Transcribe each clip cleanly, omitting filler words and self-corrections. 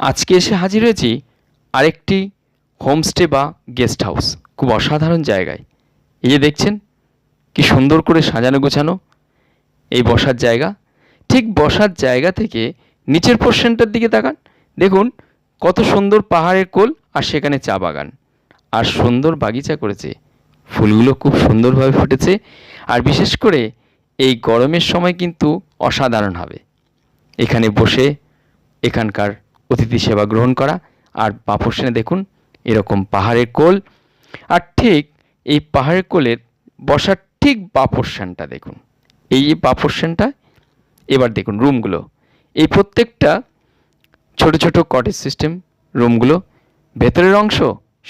আজকে এসে হাজির হয়েছি আরেকটি হোমস্টে বা গেস্ট হাউস। খুব অসাধারণ জায়গায়। এই যে দেখছেন কি সুন্দর করে সাজানো গোছানো এই বসার জায়গা। ঠিক বসার জায়গা থেকে নিচের পোর্শনটার দিকে তাকান, দেখুন কত সুন্দর পাহাড়ের কোল আর সেখানে চা বাগান আর সুন্দর বাগিচা করেছে। ফুলগুলো খুব সুন্দরভাবে ফুটেছে আর বিশেষ করে এই গরমের সময় কিন্তু অসাধারণ হবে এখানে বসে এখানকার অতিথি সেবা গ্রহণ করা। আর বাঁ পোর্শনে দেখুন এরকম পাহাড়ের কোল, আর ঠিক এই পাহাড়ের কোলের বসার ঠিক বাঁ পোর্শনটা দেখুন। এই যে বাঁ পোর্শনটা, এবার দেখুন রুমগুলো, এই প্রত্যেকটা ছোট ছোট কটেজ সিস্টেম রুমগুলো। ভেতরের অংশ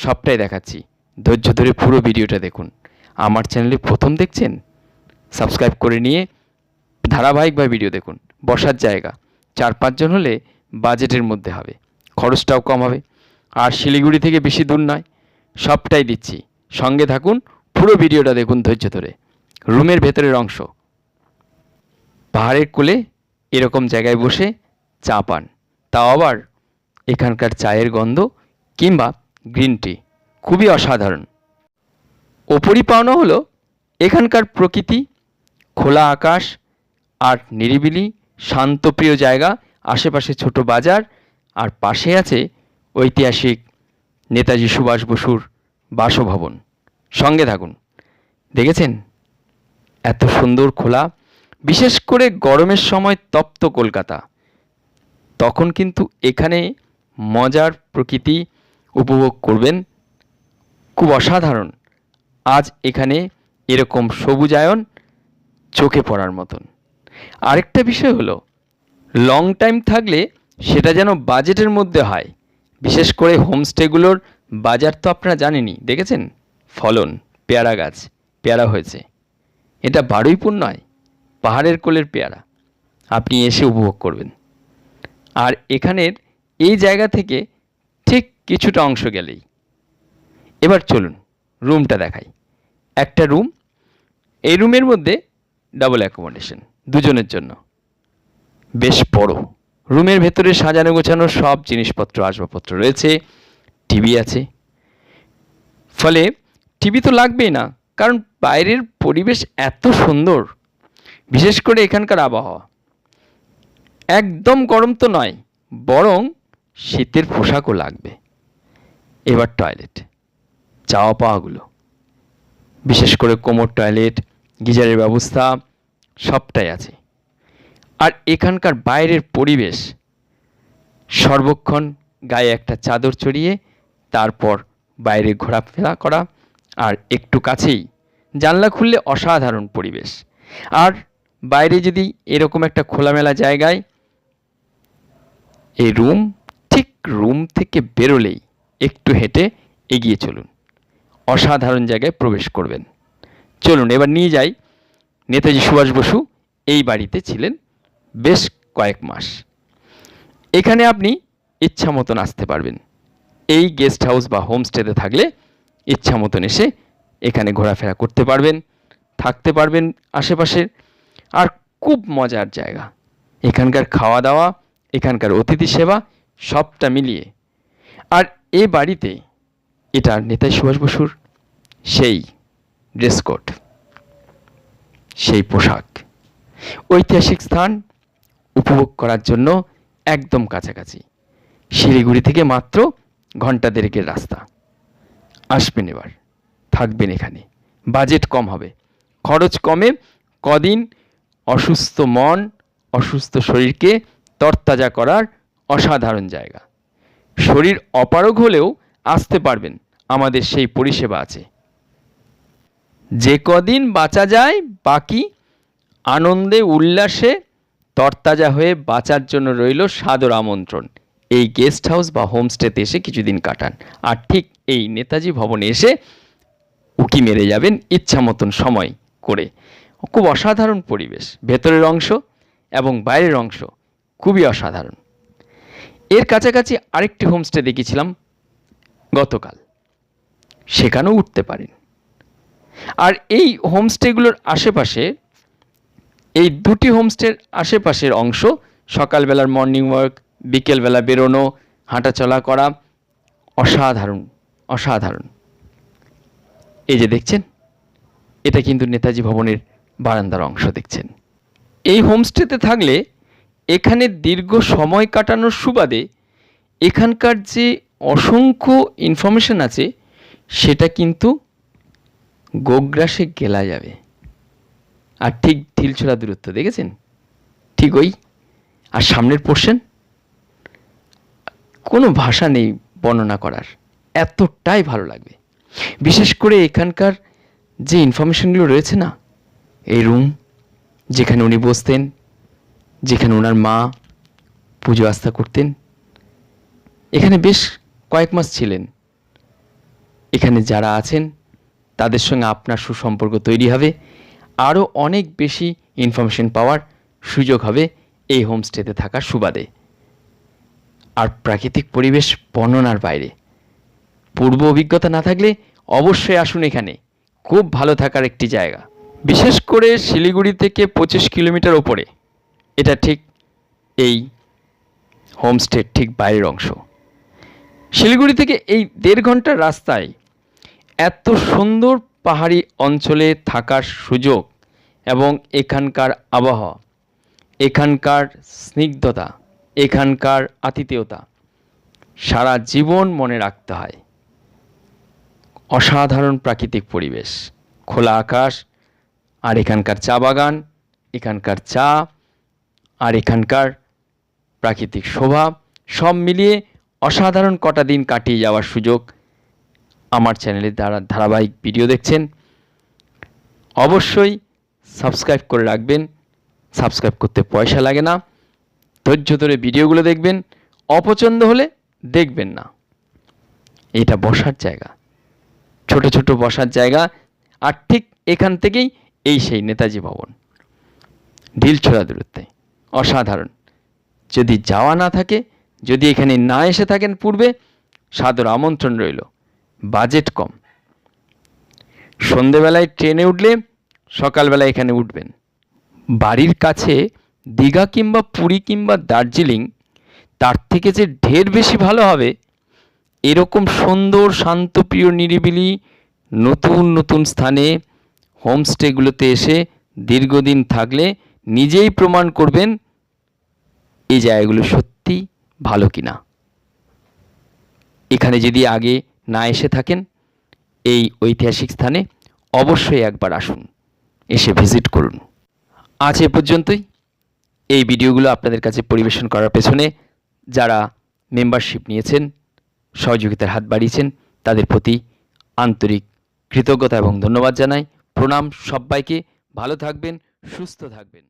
সবটাই দেখাচ্ছি, ধৈর্য ধরে পুরো ভিডিওটা দেখুন। আমার চ্যানেলে প্রথম দেখছেন, সাবস্ক্রাইব করে নিয়ে ধারাবাহিকভাবে ভিডিও দেখুন। বসার জায়গা 4-5 জন হলে বাজেটের মধ্যে হবে, খরচটাও কম হবে, আর শিলিগুড়ি থেকে বেশি দূর নয়। সবটাই দিচ্ছি, সঙ্গে থাকুন, পুরো ভিডিওটা দেখুন ধৈর্য ধরে। রুমের ভেতরের অংশ, পাহাড়ের কোলে এরকম জায়গায় বসে চা পান, তাও আবার এখানকার চায়ের গন্ধ কিংবা গ্রিন টি খুবই অসাধারণ। ওপরই পাওনা হলো এখানকার প্রকৃতি, খোলা আকাশ আর নিরিবিলি শান্তপ্রিয় জায়গা, আশেপাশে ছোট বাজার আর পাশে আছে ঐতিহাসিক নেতাজি সুভাষ বসুর বাসভবন। সঙ্গে থাকুন, দেখেছেন এত সুন্দর খোলা। বিশেষ করে গরমের সময় তপ্ত কলকাতা, তখন কিন্তু এখানে মজার প্রকৃতি উপভোগ করবেন, খুব অসাধারণ। আজ এখানে এরকম সবুজায়ন চোখে পড়ার মতন। আরেকটা বিষয় হলো লং টাইম থাকলে সেটা যেন বাজেটের মধ্যে হয়। বিশেষ করে হোমস্টেগুলোর বাজার তো আপনারা জানেনই, দেখেছেন ফলন, পেয়ারা গাছ পেয়ারা হয়েছে, এটা বারুইপুর নয়, পাহাড়ের কোলের পেয়ারা আপনি এসে উপভোগ করবেন। আর এখানের এই জায়গা থেকে ঠিক কিছুটা অংশ গেলেই, এবার চলুন রুমটা দেখাই। একটা রুম, এই রুমের মধ্যে ডাবল অ্যাকোমোডেশন দুজনের জন্য, বেশ বড়। রুমের ভেতরে সাজানো গোছানো সব জিনিসপত্র আসবাবপত্র রয়েছে, টিভি আছে। ফলে টিভি তো লাগবেই না, কারণ বাইরের পরিবেশ এত সুন্দর। বিশেষ করে এখানকার আবহাওয়া একদম গরম তো নয়, বরং শীতের পোশাকও লাগবে। এবার টয়লেট, চাওয়া পাওয়াগুলো, বিশেষ করে কোমর টয়লেট, গিজারের ব্যবস্থা সবটাই আছে। আর এখানকার বাইরের পরিবেশ, সর্বক্ষণ গায়ে একটা চাদর চড়িয়ে তারপর বাইরে ঘোরাফেরা করা, আর একটু কাছেই জানলা খুললে অসাধারণ পরিবেশ। আর বাইরে যদি এরকম একটা খোলামেলা জায়গায় এই রুম, ঠিক রুম থেকে বেরোলেই একটু হেঁটে এগিয়ে চলুন, অসাধারণ জায়গায় প্রবেশ করবেন। চলুন এবার নিয়ে যাই। নেতাজি সুভাষ বসু এই বাড়িতে ছিলেন বেশ কয়েক মাস। এখানে আপনি ইচ্ছা মতন আসতে পারবেন। এই গেস্ট হাউস বা হোমস্টেতে থাকলে ইচ্ছা মতন এসে এখানে ঘোরাফেরা করতে পারবেন, থাকতে পারবেন আশেপাশের। আর খুব মজার জায়গা, এখানকার খাওয়া দাওয়া, এখানকার অতিথি সেবা সবটা মিলিয়ে। আর এ বাড়িতে এটা নেতাজি সুভাষ বসুর সেই ড্রেস কোড, সেই পোশাক, ঐতিহাসিক স্থান উপভোগ করার জন্য একদম কাছাকাছি। শিলিগুড়ি থেকে মাত্র ঘন্টা দেড়েকের রাস্তা। আসবেন, এবার থাকবেন এখানে, বাজেট কম হবে, খরচ কমে। কদিন অসুস্থ মন, অসুস্থ শরীরকে তরতাজা করার অসাধারণ জায়গা। শরীর অপারগ হলেও আসতে পারবেন, আমাদের সেই পরিষেবা আছে। যে কদিন বাঁচা যায় বাকি আনন্দে উল্লাসে তরতাজা হয়ে বাঁচার জন্য রইল সাদর আমন্ত্রণ। এই গেস্ট হাউস বা হোমস্টেতে এসে কিছুদিন কাটান, আর ঠিক এই নেতাজি ভবনে এসে উকি মেরে যাবেন ইচ্ছা মতন সময় করে। খুব অসাধারণ পরিবেশ, ভেতরের অংশ এবং বাইরের অংশ খুবই অসাধারণ। এর কাছাকাছি আরেকটি হোমস্টে দেখেছিলাম গতকাল, সেখানেও উঠতে পারেন। আর এই হোমস্টেগুলোর আশেপাশে, এই দুটি হোমস্টের আশেপাশের অংশ, সকালবেলার মর্নিং ওয়াক, বিকেলবেলা বেরোনো, হাঁটাচলা করা অসাধারণ অসাধারণ। এই যে দেখছেন, এটা কিন্তু নেতাজি ভবনের বারান্দার অংশ দেখছেন। এই হোমস্টেতে থাকলে এখানে দীর্ঘ সময় কাটানোর সুবাদে এখানকার যে অসংখ্য ইনফরমেশন আছে সেটা কিন্তু গোগ্রাসে গেলা যাবে। আর ঠিক ঢিলছোড়া দূরত্ব দেখেছেন, ঠিক ওই। আর সামনের পোর্শন, কোনো ভাষা নেই বর্ণনা করার, এতটাই ভালো লাগবে। বিশেষ করে এখানকার যে ইনফরমেশনগুলো রয়েছে না, এই রুম যেখানে উনি বসতেন, যেখানে ওনার মা পুজো আস্থা করতেন, এখানে বেশ কয়েক মাস ছিলেন। এখানে যারা আছেন তাদের সঙ্গে আপনার সুসম্পর্ক তৈরি হবে, আরও অনেক বেশি ইনফরমেশন পাওয়ার সুযোগ হবে এই হোমস্টেতে থাকার সুবাদে। আর প্রাকৃতিক পরিবেশ বর্ণনার বাইরে। পূর্ব অভিজ্ঞতা না থাকলে অবশ্যই আসুন, এখানে খুব ভালো থাকার একটি জায়গা। বিশেষ করে শিলিগুড়ি থেকে 25 কিলোমিটার ওপরে, এটা ঠিক এই হোমস্টের ঠিক বাইরের অংশ। শিলিগুড়ি থেকে এই 1.5 ঘন্টার রাস্তায় এত সুন্দর পাহাড়ি অঞ্চলে থাকার সুযোগ এবং এখানকার আবহাওয়া, এখানকার স্নিগ্ধতা, এখানকার আতিথেয়তা সারা জীবন মনে রাখতে হয়। অসাধারণ প্রাকৃতিক পরিবেশ, খোলা আকাশ, আর এখানকার চা বাগান, এখানকার চা, আর এখানকার প্রাকৃতিক শোভা, সব মিলিয়ে অসাধারণ কটা দিন কাটিয়ে যাওয়ার সুযোগ। আমার চ্যানেলের দ্বারা ধারাবাহিক ভিডিও দেখছেন, অবশ্যই সাবস্ক্রাইব করে রাখবেন। সাবস্ক্রাইব করতে পয়সা লাগে না, ধৈর্য ধরে ভিডিওগুলো দেখবেন, অপছন্দ হলে দেখবেন না। এটা বসার জায়গা, ছোট ছোট বসার জায়গা। আর ঠিক এখান থেকেই এই সেই নেতাজি ভবন, ঢিলছোড়া দূরত্বে, অসাধারণ। যদি যাওয়া না থাকে, যদি এখানে না এসে থাকেন পূর্বে, সাদর আমন্ত্রণ রইল। বাজেট কম, সন্ধেবেলায় ট্রেনে উঠলে সকালবেলায় এখানে উঠবেন। বাড়ির কাছে দীঘা কিংবা পুরী কিংবা দার্জিলিং তার থেকে যে ঢের বেশি ভালো হবে। এরকম সুন্দর শান্তপ্রিয় নিরিবিলি নতুন নতুন স্থানে হোমস্টেগুলোতে এসে দীর্ঘদিন থাকলে নিজেই প্রমাণ করবেন এই জায়গাগুলো সত্যি ভালো কিনা। এখানে যদি আগে না এসে থাকেন এই ঐতিহাসিক স্থানে, অবশ্যই একবার আসুন, এসে ভিজিট করুন। আজ এ পর্যন্তই। এই ভিডিওগুলো আপনাদের কাছে পরিবেশন করার পেছনে যারা মেম্বারশিপ নিয়েছেন, সহযোগিতার হাত বাড়িয়েছেন, তাদের প্রতি আন্তরিক কৃতজ্ঞতা এবং ধন্যবাদ জানাই। প্রণাম সবাইকে। ভালো থাকবেন, সুস্থ থাকবেন।